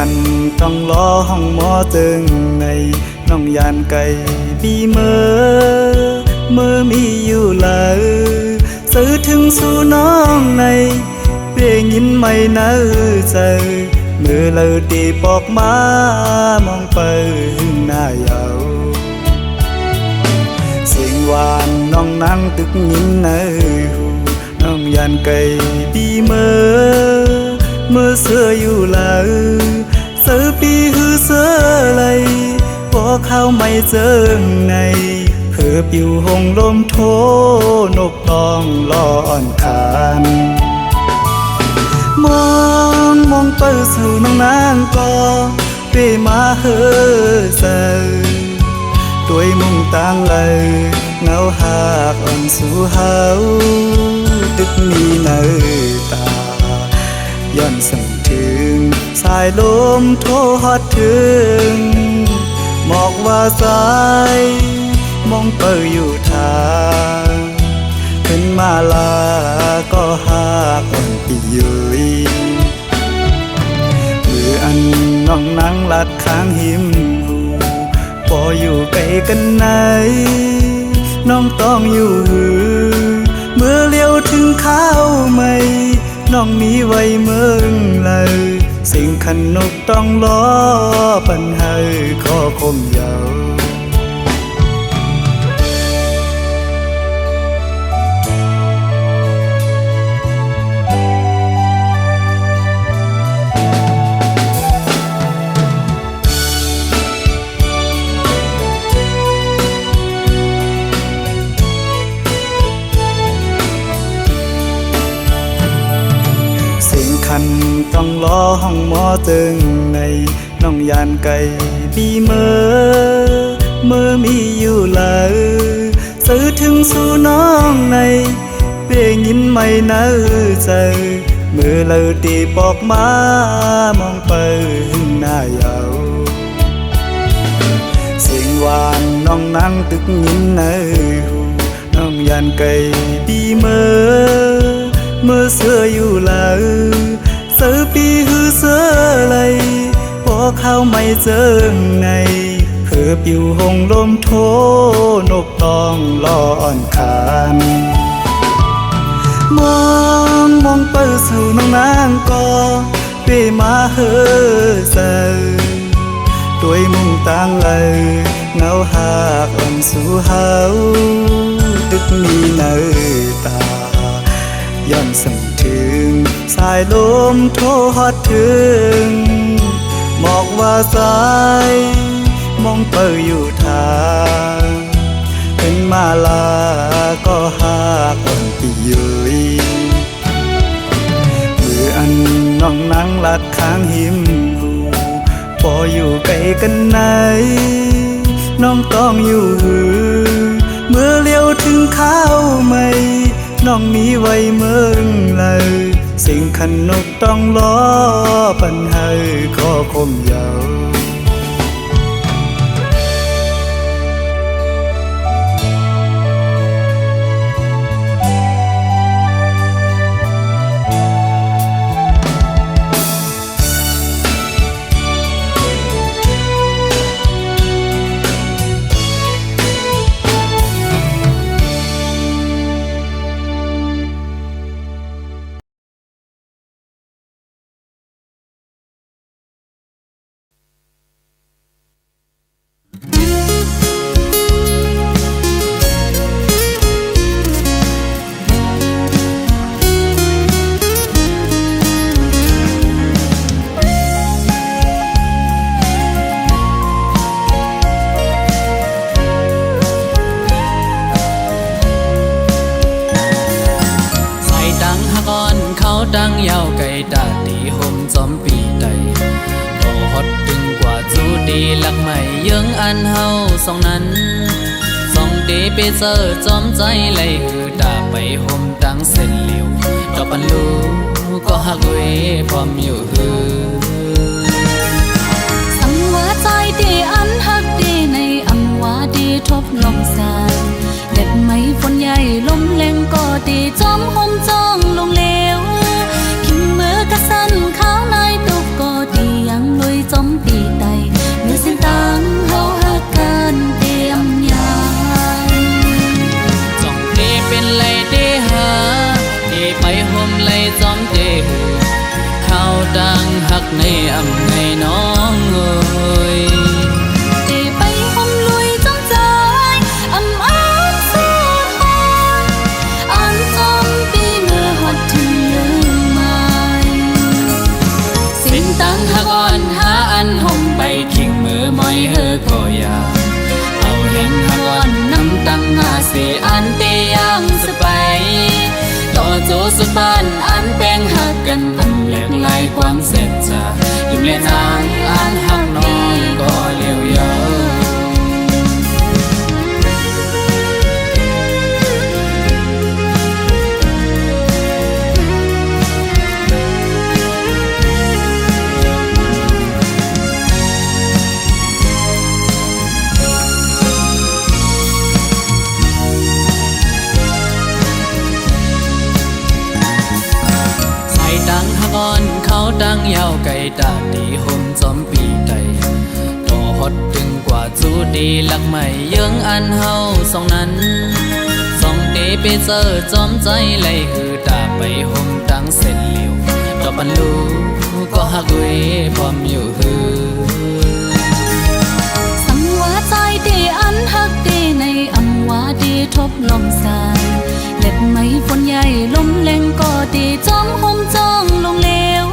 คันต้องล้อห้องหมอตึงในน้องยานไก่บีเมื่อมีอยู่เลยสื่อถึงสู่น้องในเพียงยินไม่เนื้อใจเมื่อเราตีปอกมามองไปหน้าเยาเสียงหวานน้องนั่งตึกยินเนื้อหูน้องยานไก่บีเมื่อเสื้ออยู่เลยเสื้อปีหือเสื้อไรพอเข้าไม่เจอในเพื่อปิวหงลมโทนกตองลอนคานมองเปิดสู่น้องนางก็เปมาเฮอเซอด้วยมุ่งตั้งเลยเงาหากอ่อนสู่เฮาตึกมีเนื้อตาย้อนสั่งถึงสายลมโทฮอดถึงหมอกว่าสายมองเปิดอยู่ทางขึ้นมาลาก็หากอ่อนปียุยมืออันน้องนั่งลัดข้างหิมหูพออยู่ไกลกันไหนน้องต้องอยู่หือเมื่อเลี้ยวถึงข้าวไม่น้องมีไว้เมืองเลยสิ่งขันนกต้องล้อปัญหาข้อคมยาวคันต้องล้อห้องหมอตึงในน้องยานไก่บีเมื่อมีอยู่เลยสื่อถึงสู่น้องในเพียงยินไม่เนื้อใจเมื่อเราตีปอกมามองไปหน้าเยาเสียงหวานน้องนั่งตึกยินเนื้อหูน้องยานไก่บีเมื่อเสื้ออยู่เลยเสื้อปีหือเสื้อไรพอเข้าไม่เจอในเพื่อปิวหงลมโทนกตองลอนคานมองเปิดสู่น้องนางก็เปมาเฮอเซอด้วยมุ่งตั้งเลยเงาหากอ่อนสู่เฮาตึกมีเนื้อตาย้อนสั่งถึงสายลมโทฮอดถึงหมอกว่าสายมองเปิดอยู่ทางเป็นมาลาก็หากอ่อนปียุยมืออันน้องนั่งลัดข้างหิมหูพออยู่ไกลกันไหนน้องต้องอยู่หือเมื่อเลี้ยวถึงข้าวไม่น้องมีไว้เมืองเลยสิ่งขันนกต้องล้อปัญหาข้อคมยาวดังยาวไก่ตาตีห่มจอมปีใดโตฮอดตึงกว่าจูดีหลักใหม่ยังอันเฮาสองนั้นสองเดไปเจอจอมใจเลยคือตาไปห่มดังเส้นเหลียวดอกปันลูก็หักเวพร้อมอยู่ฮือสังว่าใจดีอันหักดีในอังว่าดีทบลมสานเด็ดไม่ฝนใหญ่ลมแรงก็ดีจอมห่มจ้องลงเลวคิมมือกระสันข้าวนายตุกก็ดียังลุย ไปห่มเลยจอมเตเข้าดังหักในอำในน้องเอ้ยได้ไปห่มลุยจ้องใจอำอ้างสูดหอนอ่านจอมปีเมื่อฮอดถึงเรื่องใหม่สิ้นตั้งหักอ่อนหาอันห่มไปขิงมือมอยเฮอก็อยาเอาเห็นหักอ่อนน้ำตั้งหาเสียอันเตยังสไปต่อโจสุดบ้านอันแป้งหักกันตำแหลกลายความเสร็จจะยิ้มเล่นอ่างอันหักน้องก็เลี้ยวเยอะก่อนเขาดังยาวไก่ตาดีห่มจอมปีไตต่อฮอดถึงกว่าจูดีลักไม่เยื้องอันเฮาสองนั้นสองเดไปเจอจอมใจไหลหือตาไปห่มตั้งเส้นเหลียวดอกปันลูก็หักเวพร้อมอยู่หือสังวาใจเดอันหักเดในอำวาเดทบลมสายเล็บไม้ฝนใหญ่ลมแรงก็เดจอมห่มจ้องลงเลว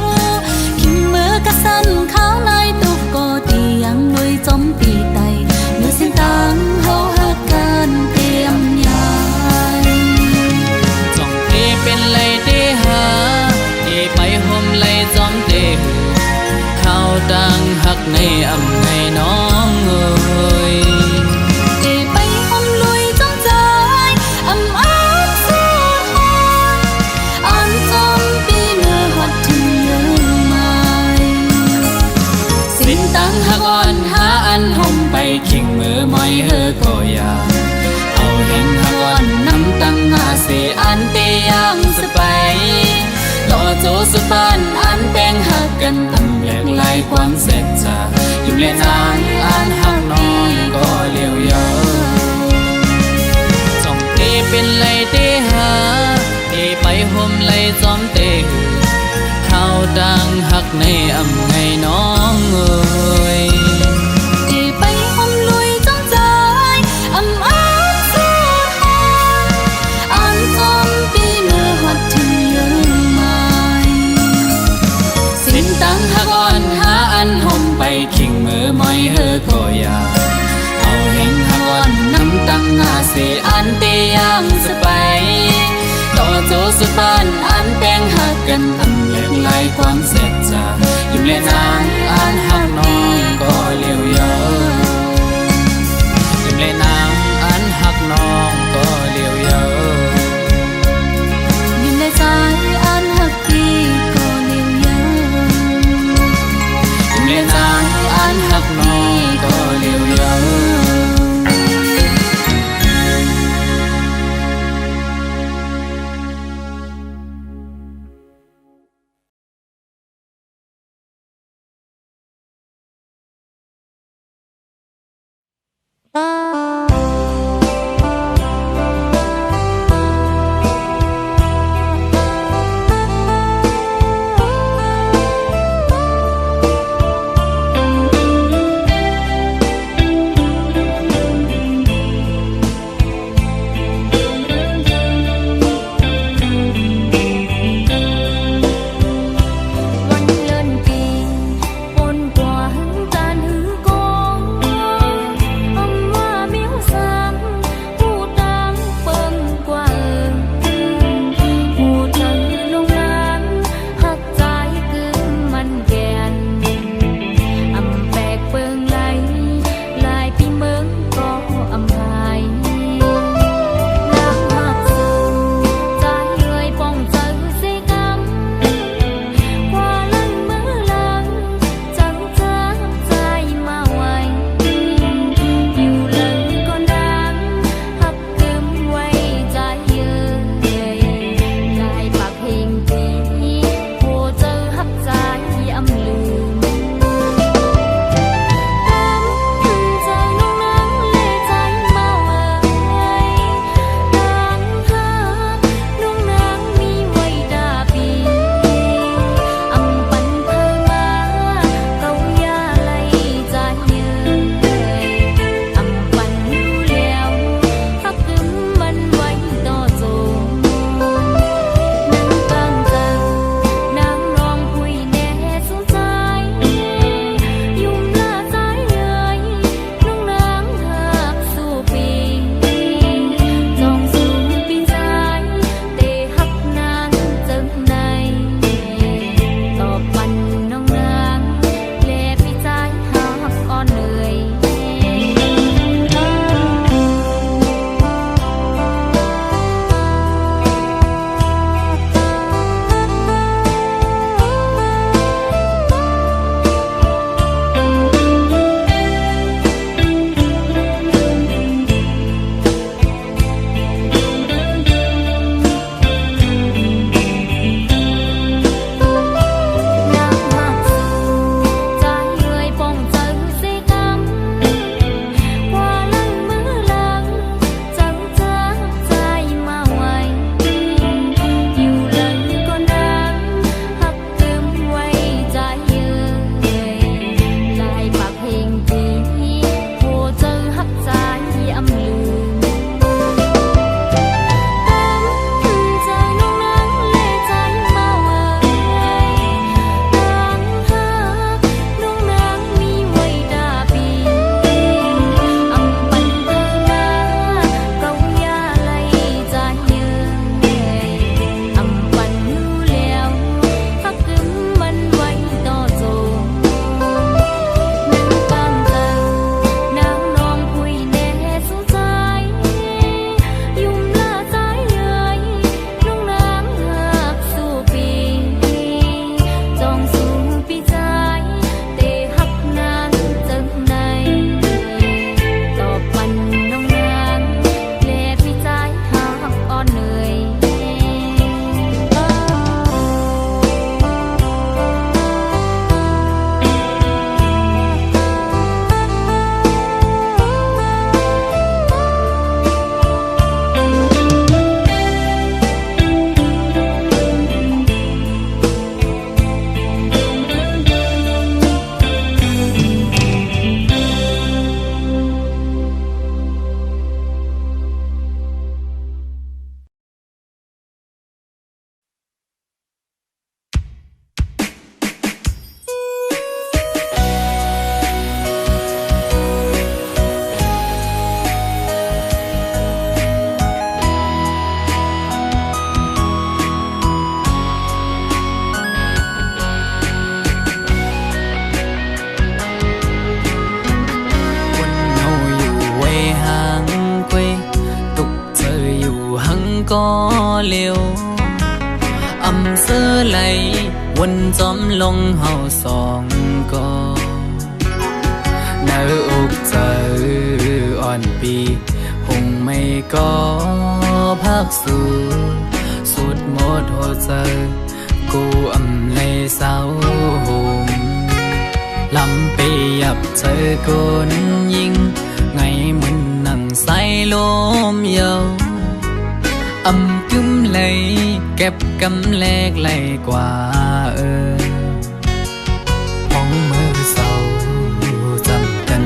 ขิมมือกระสันข้าวในตุกก็ดียังลุยจอมปีไตเมื่อเส้นตังเฮาหักกันเตรียมยายจ้องเตเป็นไรเตหาเตไปห่มไรจอมเตข้าวดังหักในอำในน้องเอ้ยหักอ่อนหาอันห่มไปขิงมือมอยเฮอก็อยาเอาเห็นหักอ่อนน้ำตั้งหาเสียอันเตยังสไปต่อโจสุดบ้านอันแป้งหักกันตำแหลกลายความเสร็จจะยิ้มเล่นอ่างอันหักน้องก็เลี้ยวเยอะจ้องเตเป็นไรเตหาเตไปห่มไรจอมเตเข้าดังหักในอำในน้องเอ้ยได้ไปห่มลุยจ้องใจอำอ้างสูดหอนอ่านจอมปีเมื่อฮอดถึงเรื่องใหม่สิ้นตั้งหักอ่อนหาอันห่มไปขิงมือมอยเฮอก็อยาเอาเห็นหักอ่อนน้ำตั้งหาเสียอันเตยังสไปต่อโจสุดบ้านอันแป้งหักกันตำแหลกลายความเสร็จจะยิ้มเล่นอ่างอันหักน้องก็เลี้ยวเยอะยิ้มเล่นอ่างอันหักน้องก็เลี้ยวเยอะยิ้มในใจอันหักพี่ก็เลี้ยวเยอะยิ้มเล่นอ่างอันหักน้องก็เลี้ยวเยอะว หังก็เลี้ยวอำเสื้อไหลวนจอมลงเฮาสองก็เนื้ออกเจออ่อนปีหงไม่ก็พักสู่สุดหมดหัวใจกูอำเลยเศร้าหมลำไปยับเธอก้นยิงไงมันนั่งใส่ลมเยาอำกึมเลยเก็บกำแลกไหลกว่าห้องมือเศร้าจำกัน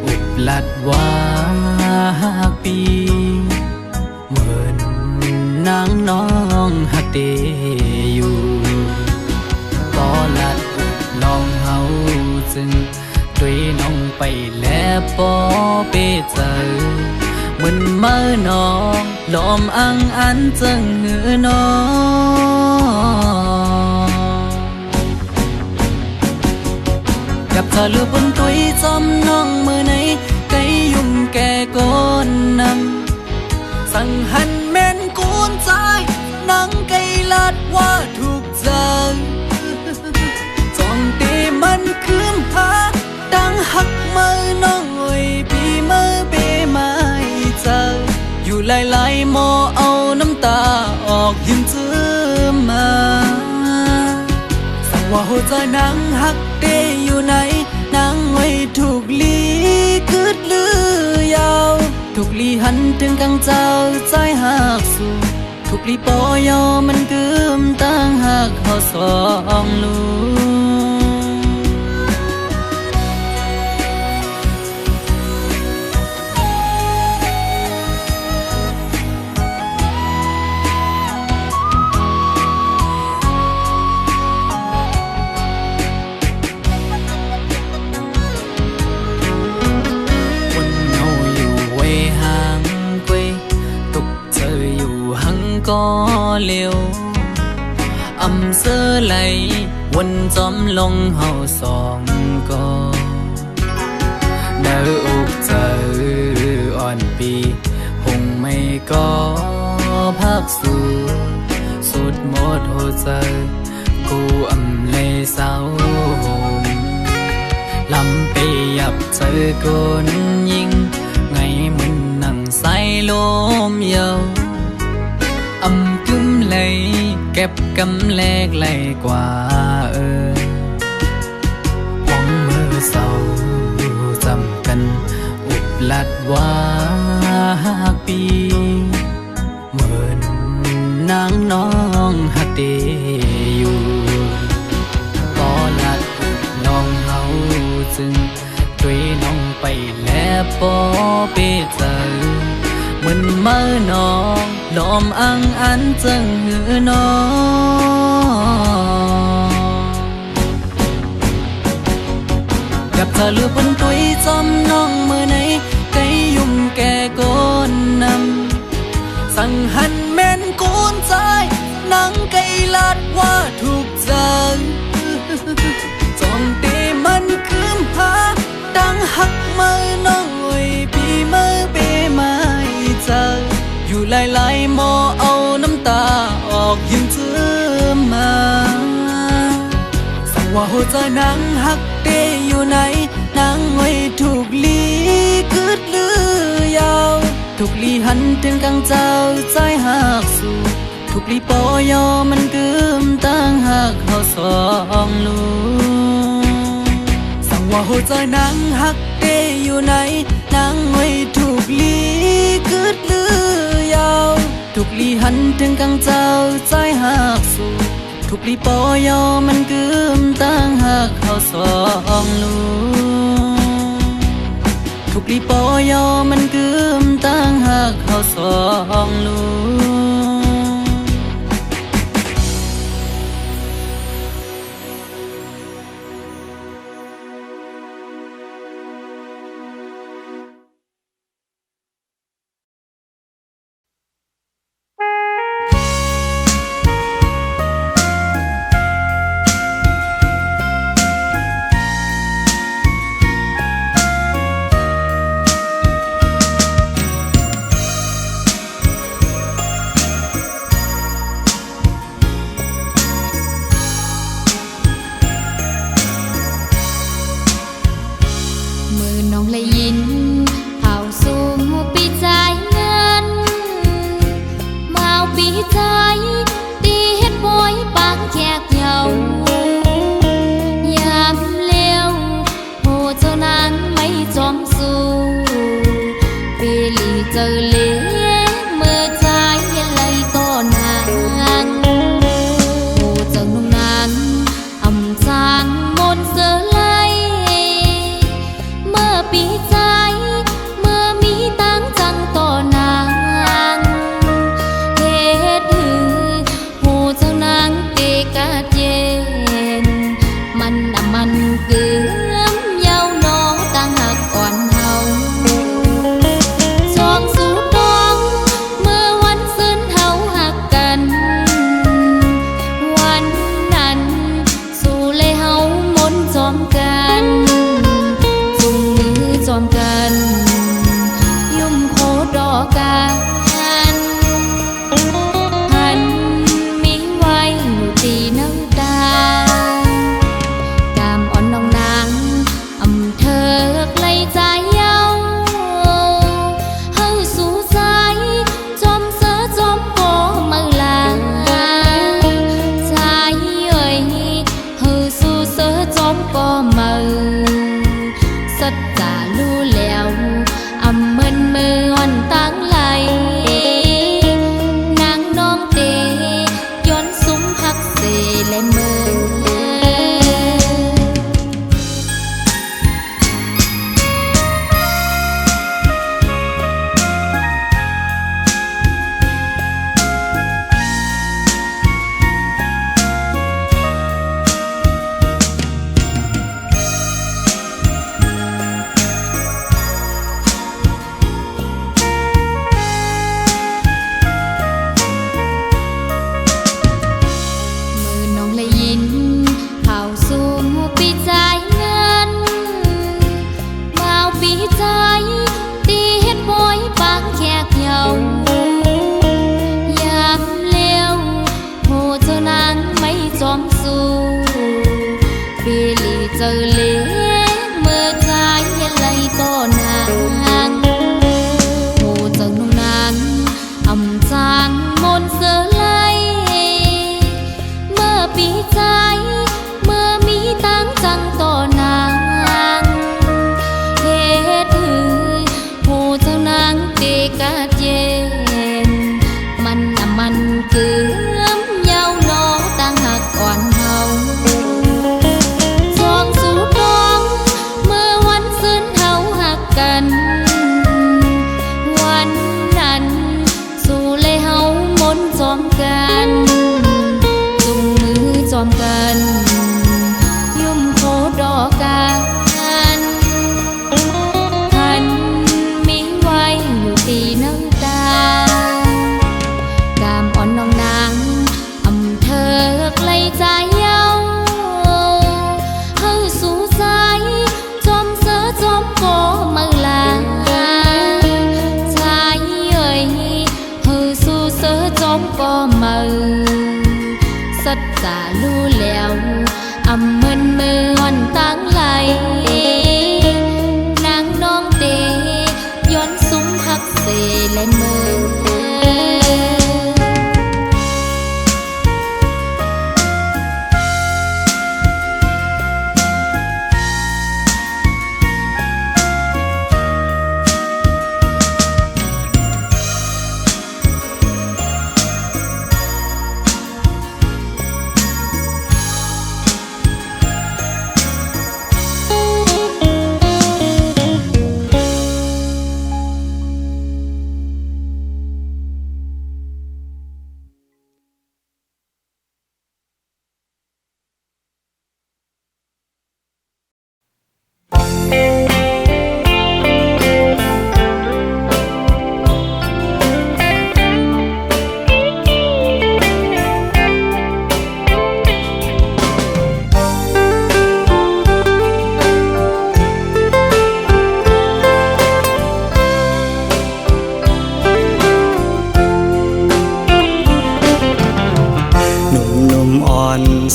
อุบลัดว่าปีเหมือนนางน้องหักเดอยู่ก็ลัดอุบลองเฮาจึงด้วยน้องไปแล้วปอเปเจอเหมือนเมื่อน้องลมอังอันจังเหือน้องกับเธอลือบนตุยจอมน้องมือไหนไกยุ่มแก่ก้นนำสั่งหันแม่นกูนใจนังไกลัดว่าถูกใจจ้องตีมันคืมพาดังหักมือน้องอ้อยปีมือเปไม่เจออยู่หลายๆหมอเอาน้ำตาออกยิ้มจื้อมาสั่งว่าหัวใจนางหักเดอยู่ไหนนางไว้ถูกลีกึดลือยาวถูกลีหันถึงกังเจ้าใจหักสู่ถูกลีปอยอมันกึมตั้งหักเขาสองลูก็เลี้ยวอำเสื้อไหลวนจอมลงเฮาสองก็เนื้ออกเจออ่อนปีหงไม่ก็พักสู่สุดหมดหัวใจกูอำเลยเศร้าหมลำไปยับเจอก้นยิงไงมันนั่งใส่ลมเยาอำกึมเลยเก็บกำแลกไหลกว่าห้องมือเศร้าจำกันอุบลัดว่าปีเหมือนนางน้องหักเดอยู่ก็ลัดอุบลองเฮาจึงด้วยน้องไปแล้วปอเปเจอเหมือนเมื่อน้องลมอังอันจังเหือน้องกับเธอลือบนตุยจอมน้องมือไหนไกยุ่มแก่ก้นนำสั่งหันแม่นกูนใจนังไกลัดว่าถูกใจจ้องตีมันคืมพาดังหักมือน้องอ้อยปีมือเปไม่เจออยู่หลายๆหมอเอาน้ำตาออกยิ้มจื้อมาสั่งว่าหัวใจนางหักเดอยู่ไหนนางไว้ถูกลีกึดลือยาวถูกลีหันถึงกังเจ้าใจหักสู่ถูกลีปอยอมันกึมตั้งหักเขาสองลูสั่งว่าหัวใจนางหักเดอยู่ไหนนางไว้ถูกลีกึดลือยาวถูกลีหันถึงกังเจ้าใจหักสู่ถูกลีปอยอมันกึมตั้งหักเขาสองลูถูกลีปอยอมันกึมตั้งหักเขาสองลู ใจตีเฮ็ดบอยปากแขกเหยายามเลี้ยวโหเจ้านางไม่จอมสู้ปีลีเจอเลี้ยเมื่อใจไหลต่อนางโหเจ้านุ่งนางอำจางมนเสือไหลเมื่อปีใจเมื่อมีตังจังต่อนางเฮ็ดหือโหเจ้านางเกกาเย็นมันเกือมเยาวนอตั้งหักอ่อนเฮาสองสู่ดองเมื่อวันซึ้นเฮาหักกันวันนั้นสู่เลยเฮามนจอมกันจุงมือจอมกันยุ่มโคดอกกันหันมีไว้อยู่ตีน้ำตากามอ่อนน้องนางอำเธอไกลใจเยาเฮาสู่ใจจอมเสือจอมโกมือลาใจเอ่ยเฮาสู่เสือจอมโกมือสัจจารู้แล้วอำมึนมืออ่อนตั้งไหลนางน้องเตย้อนซุ้มพักเสและมือน้องเลยยินเข้าสู่ปีใจเงินมาเอาปีใจตีเฮ็ดบอยปากแขกเหยายามเลี้ยวโหเจ้านางไม่จอมสู้ปีลีเจอเลี้ยเมื่อใจไหลต่อนางโหเจ้านุ่งนางอำจางมนเสือไหลเมื่อปีใจเมื่อมีตังจังต่อนางเฮ็ดหือโหเจ้านางเกกาเย็นมันเกือมเยาวนอตั้งหักอ่อนเฮาสองสู่ดองเมื่อวันซึ้นเฮาหักกันวันนั้นสู่เลยเฮามนจอมกันจุงมือจอมกันยุ่มโคดอกกันหันมีไว้อยู่ตีน้ำตากามอ่อนน้องนางอำเธอไกลใจเยาเฮาสู่ใจจอมเสือจอมโกมือลาใจเอ่ยเฮาสู่เสือจอมโกมือสัจจารู้แล้วอำมึนมืออ่อนตั้งไหลนางน้องเตย้อนซุ้มพักเสและมือ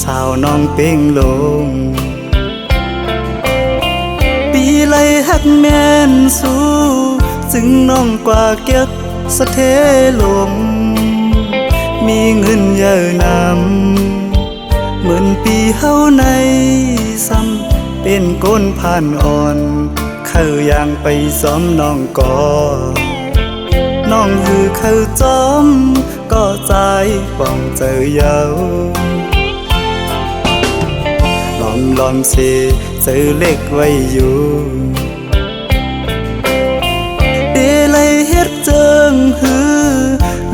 สาวน้องเป้งลงปีไลฮักแม่นสู้ซึ่งน้องกว่าเก็บสะเทลม มีเงินเยอะนำเหมือนปีเฮาในซ้ำเป็นก้นผ่านอ่อนเข้าย่างไปซ้อมน้องก่อน้องคือเข้าจอมก็ใจป้องเจอเยาลอมเสเจอเล็กไว้อยู่เดลัยเฮ็ดเจิงหือ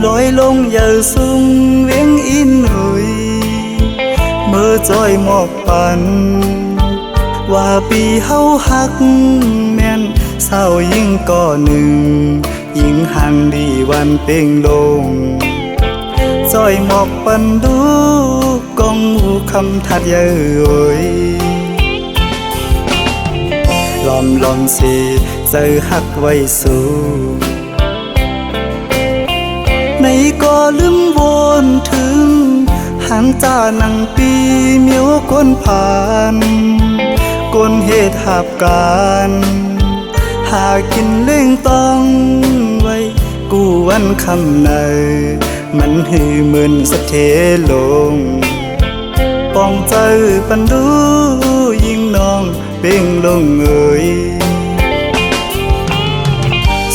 ลอยลงอย่าสูงเวียงอินหุยเมื่อจอยหมอกปันว่าปีเฮาหักแม่นเศร้ายิ่งก่อหนึ่งยิ่งห่างดีวันเป่งลงจอยหมอกปันดูกองหูคำทัดเย้ยลอมสิเจอหักไว้สู่ในก็ลืมวนถึงหันจานังปีเมียวก้นผ่านก้นเหตุหาบการหากินเล่งต้องไว้กูวันคำในมันหือมึนสะเทลงป้องใจปันดูยิ่งน้องเป่งลงเอ่ย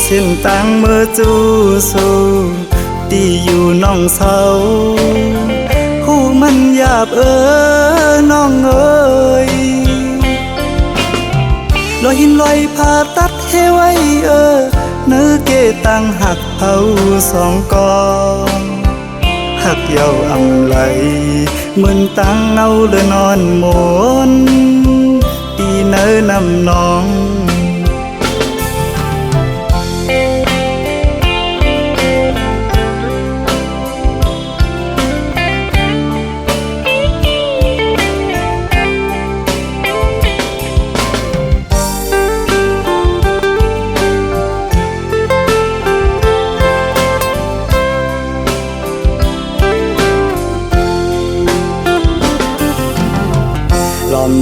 เส้นต่างเมื่อจูสูตีอยู่น้องเศร้าหูมันหยาบน้องเอ่ยลอยหินลอยผ่าตัดให้ไว้เนื้อเกตังหักเผาสองกองหักเยาอำไหลเหมือนตังเอาเลือนอนหมนปีเนื้อนำน้อง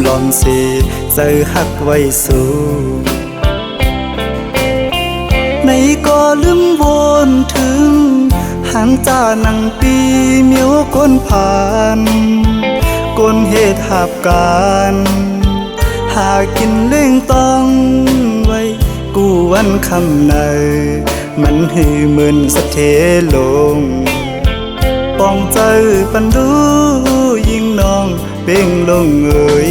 ลอมสิเจอหักไว้สู่ในก็ลืมวนถึงหันจานังปีเมียวก้นผ่านก้นเหตุหาบการหากินเล่งต้องไว้กูวันคำในมันหือมึนสะเทลงป้องใจปันดูยิ่งน้องเป่งลงเอ่ย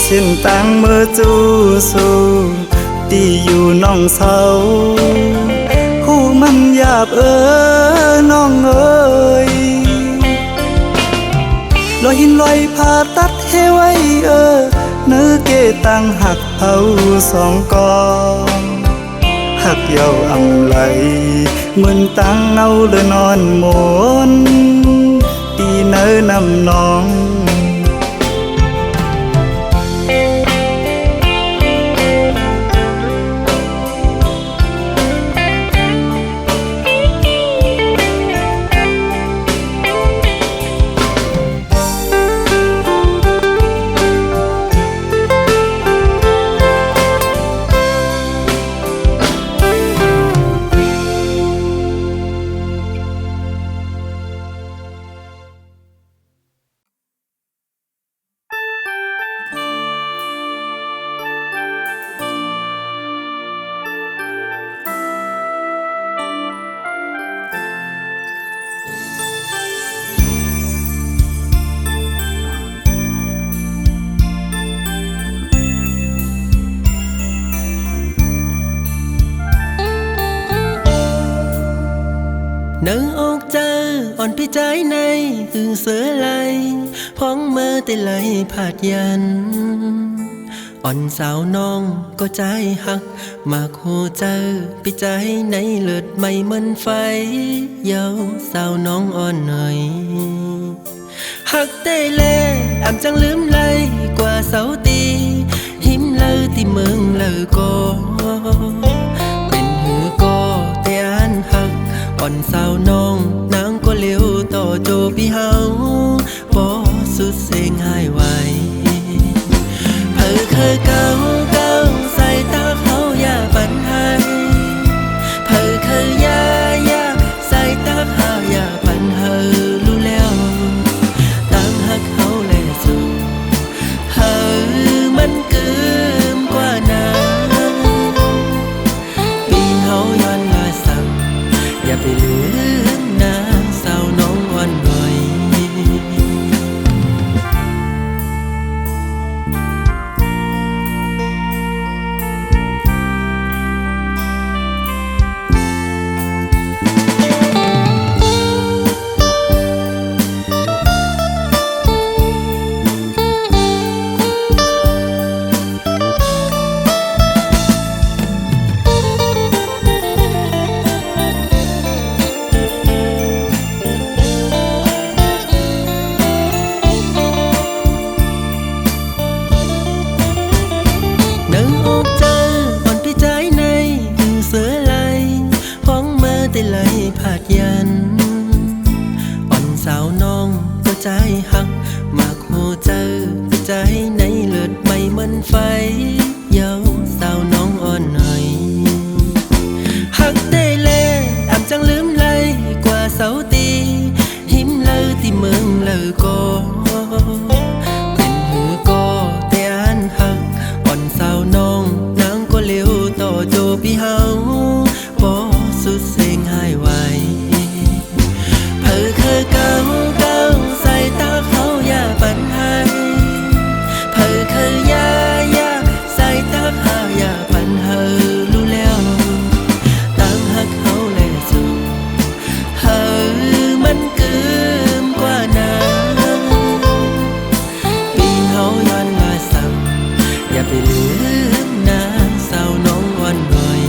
เส้นต่างเมื่อจูสูตีอยู่น้องเศร้าหูมันหยาบน้องเอ่ยลอยหินลอยผ่าตัดให้ไว้เนื้อเกตังหักเผาสองกองหักเยาอำไหลเหมือนตังเอาเลือนอนหมนปีเนื้อนำน้องนึกออกเจออ่อนพี่ใจในคือเสือไหลพ้องเมื่อแต่ไหลผาดยันอ่อนสาวน้องก็ใจหักมากโหเจอพี่ใจในเลือดไม่เหมือนไฟเยาสาวน้องอ่อนหน่อยหักได้แลอ่ำจังลืมไหลกว่าเสาตีหิมเลอที่เมืองเลอก็เป็นหือก็แต่อันหักอ่อนสาวน้องนางก็เลี้ยวต่อโจพี่เฮาบ่สุดเสียงหายไวเผอเคยเก่าใส่ตาเขาอย่าปันให้เผอเคยยาใส่ ผาดยันอ่อนสาวน้องก็ใจหักมากหัวเจอใจในเลือดไม่เหมือนไฟเยาสาวน้องอ่อนหน่อยหักได้แลอำจังลืมเลยกว่าเสาตีหิมเลยที่เมืองเลยก็เป็นหือก็แต่อันหักอ่อนสาวน้องนางก็เลี้ยวต่อโจพี่เฮาบ่สุดเสียงหายไวเผอคือเก่าเก่าใส่ตาเขาอย่าปันให้เผอคือยายาใส่ตาเขาอย่าปันเฮอรู้แล้วตั้งหักเขาแลสู่เฮอมันเกิมกว่านั้นปีเฮาย้อนมาสั่งอย่าไปลืมนะสาวน้องอ่อนหน่อย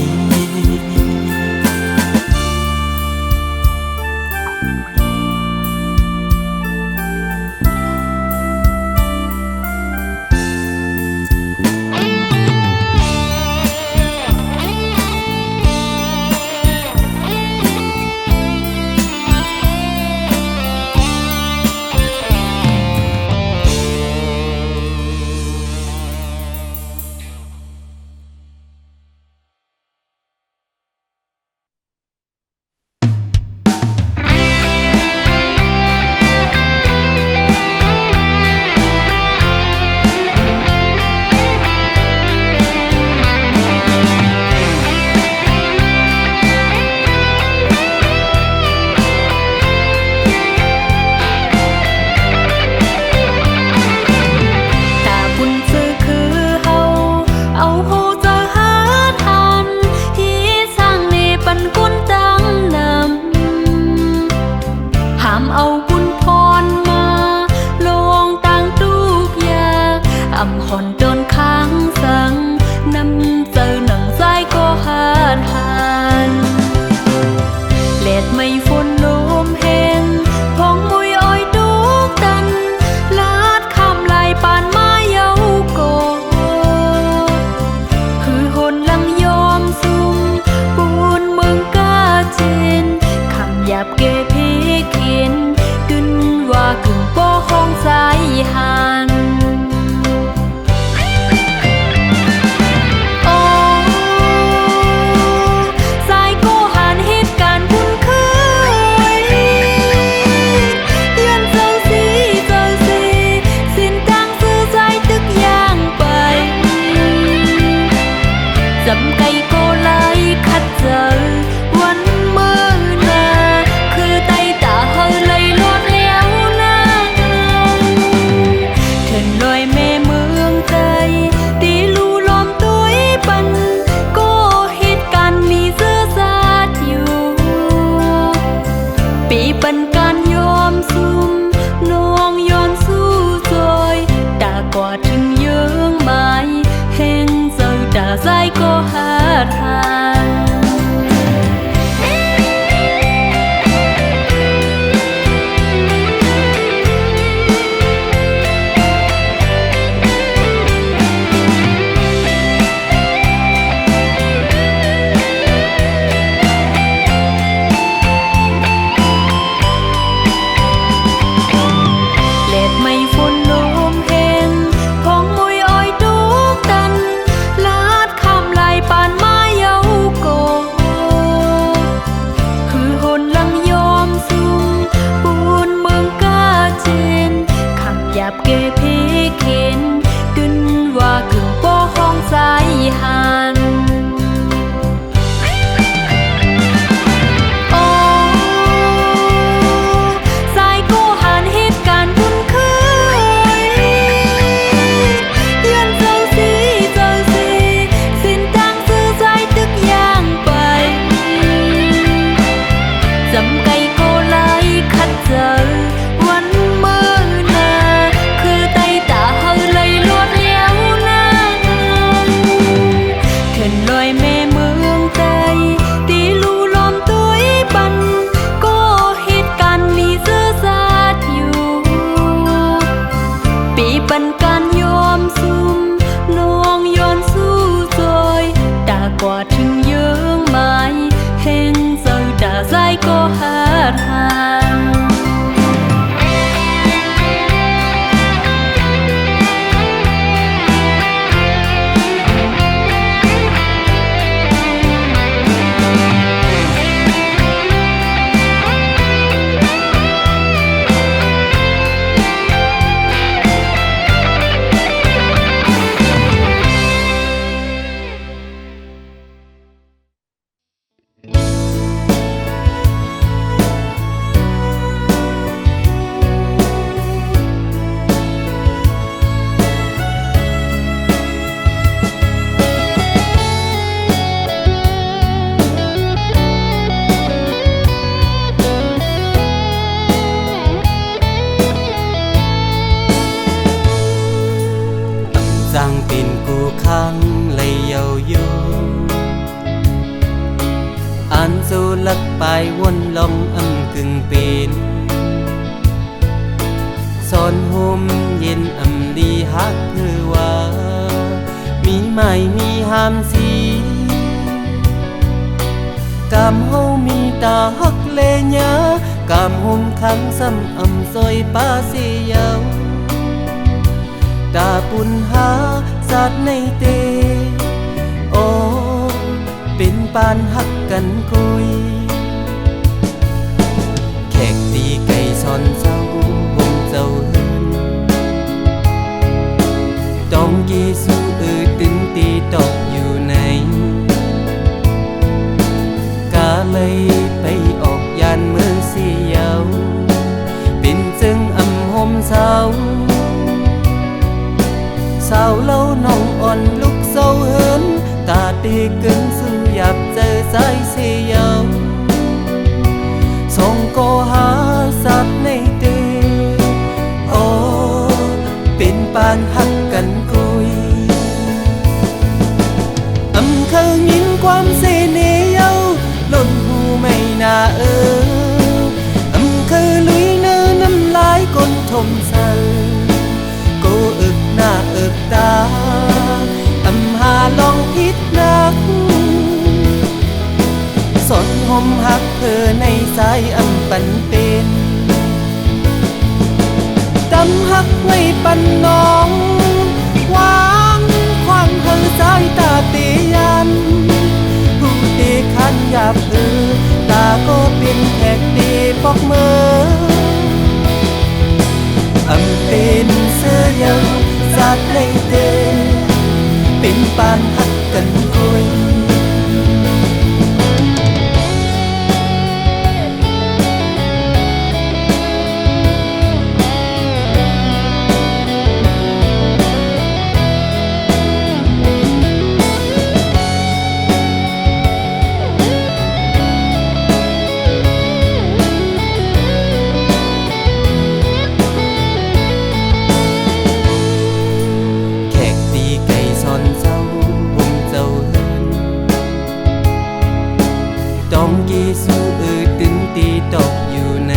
ไก่โกไลคัดเจอวันเมื่อนาคือ ก็หาทางgiang tin cô khang lay dầu vô an du lắc bài quân lòng âm cưng pin son hôm yen âm đi hát thơ hoa mi mai mi ham si cam hô mi ta hắc lê nhớ cam hôm kháng xâm âm rồi ba si dầu taปุนหาสัตว์ในเตโอเป็นปานหักกันคุยแขกตีไก่ซอนเจ้าวงเจ้าเฮินต้องกีสู้ตึงตีตกอยู่ในกาเลยไปออกยานเมืองเสียวเป็นจึงอำหมเศร้าสาวเล่าน้องอ่อนลุกเศร้าเหินตาตีกึ่งสู้อยากเจอใจเสียวส่งก็หาสัตว์ในเตโอเป็นปานหักกันกุยเคยยินความเสน่ห์เย้าล้นหูไม่น่าเคยลุยเนื้อน้ำลายก้นทมใส่หน้าตาหาลองพิษนักสนหมหักเธอในสายปันเป็นตำหักไว้ปันน้องวางควางเธอสายตาเตียันผู้ตีขันหยาบตาก็เป็นแขกตีปอกมือเป็นเสื้อเยาสัตว์ในเตเป็นปานหักกันคุยต้องกีสู้ตึงตีตกอยู่ใน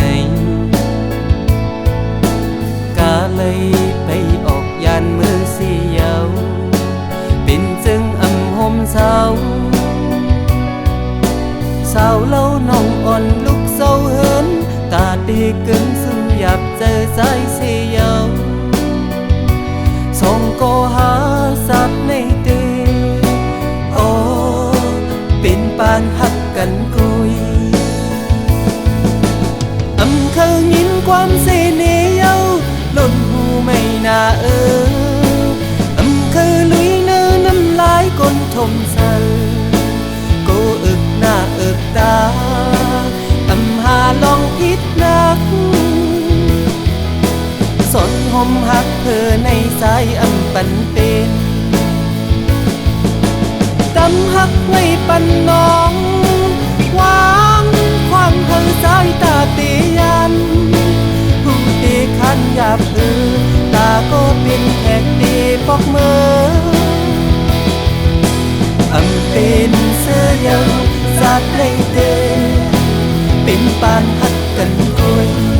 กาเลยไปออกยานเมืองเสียวเป็นจึงหมเศร้าสาวเล่าน้องอ่อนลุกเศร้าเหินตาตีกึ่งสู้อยากเจอใจเสียวส่งก็หาสัตว์ในเตโอเป็นปานหักกันกุยเคยยินความเสน่ห์เย้าล้นหูไม่น่าเคยลุยเนื้อน้ำลายก้นทมใส่ก็หน้าตาหาลองพิษนักสนหมหักเธอในสายปันเป็นตำหักไว้ปันน้องวางควางเธอสายตาเตียันผู้ตีขันหยาบตาก็เป็นแขกตีปอกมือเป็นเสื้อเยาสัตว์ในเตเป็นปานหักกันคุย